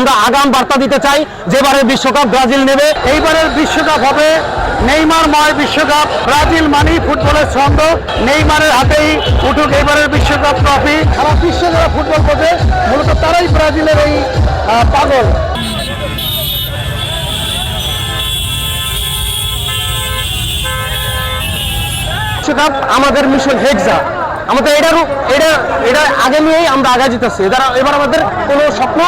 আমরা আগাম বার্তা দিতে চাই যেবারের বিশ্বকাপ ব্রাজিল নেবে। এইবারের বিশ্বকাপ হবে নেইমারময় বিশ্বকাপ। ব্রাজিল মানেই ফুটবলের ছন্দ, নেইমারের হাতেই উঠুক এবারের বিশ্বকাপ ট্রফি। সারা বিশ্বে যারা ফুটবল বোঝে মূলত তারাই ব্রাজিলের এই পাগল। বিশ্বকাপ আমাদের মিশন হেক্সা, আমাদের এটা আগে নিয়েই আমরা আগে যেতেছি। এবার আমাদের কোনো স্বপ্ন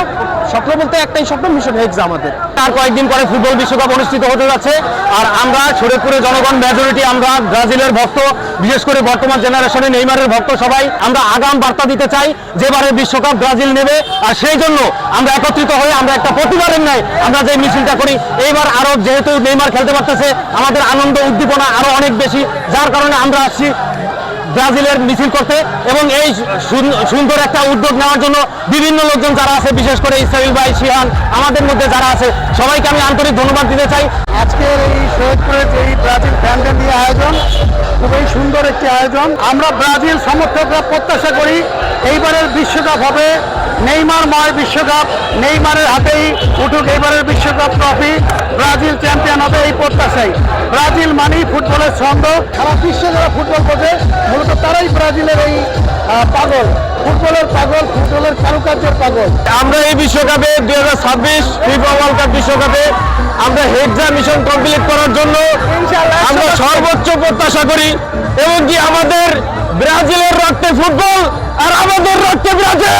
বলতে একটাই স্বপ্ন, মিশন হেক্সা আমাদের। আর কয়েকদিন পরে ফুটবল বিশ্বকাপ অনুষ্ঠিত হতে যাচ্ছে, আর আমরা শরীয়তপুরের জনগণ মেজরিটি আমরা ব্রাজিলের ভক্ত, বিশেষ করে বর্তমান জেনারেশনে নেইমারের ভক্ত সবাই আমরা আগাম বার্তা দিতে চাই যেবারের বিশ্বকাপ ব্রাজিল নেবে। আর সেই জন্য আমরা একত্রিত হয়ে আমরা একটা প্রতিবারের নাই আমরা যে মিছিলটা করি, এইবার আরো যেহেতু নেইমার খেলতে পারতেছে আমাদের আনন্দ উদ্দীপনা আরো অনেক বেশি, যার কারণে আমরা আসছি ব্রাজিলের মিছিল করতে। এবং এই সুন্দর একটা উদ্যোগ নেওয়ার জন্য বিভিন্ন লোকজন যারা আছে, বিশেষ করে ইসরাইল ভাই, শিহান, আমাদের মধ্যে যারা আছে সবাইকে আমি আন্তরিক ধন্যবাদ দিতে চাই। আজকের এই শরীয়তপুরের এই ব্রাজিল ফ্যানদের নিয়ে আয়োজন খুবই সুন্দর একটি আয়োজন। আমরা ব্রাজিল সমর্থকরা প্রত্যাশা করি এইবারের বিশ্বকাপ হবে নেইমারময় বিশ্বকাপ। নেইমারের হাতেই উঠুক এইবারের বিশ্বকাপ ট্রফি। ব্রাজিল চ্যাম্পিয়ন হবে এই প্রত্যাশাই। ব্রাজিল মানেই ফুটবলের ছন্দ, সারা বিশ্বে যারা ফুটবল বোঝে মূলত তারাই ব্রাজিলের এই পাগল, ফুটবলের পাগল, ফুটবলের কারুকার্যের পাগল। আমরা এই বিশ্বকাপে 2026 ফিফা ওয়ার্ল্ড কাপ বিশ্বকাপে আমরা হেক্সা মিশন কমপ্লিট করার জন্য আমরা সর্বোচ্চ প্রত্যাশা করি। এবং কি আমাদের ব্রাজিলের রক্তে ফুটবল আর আমাদের রক্তে ব্রাজিল।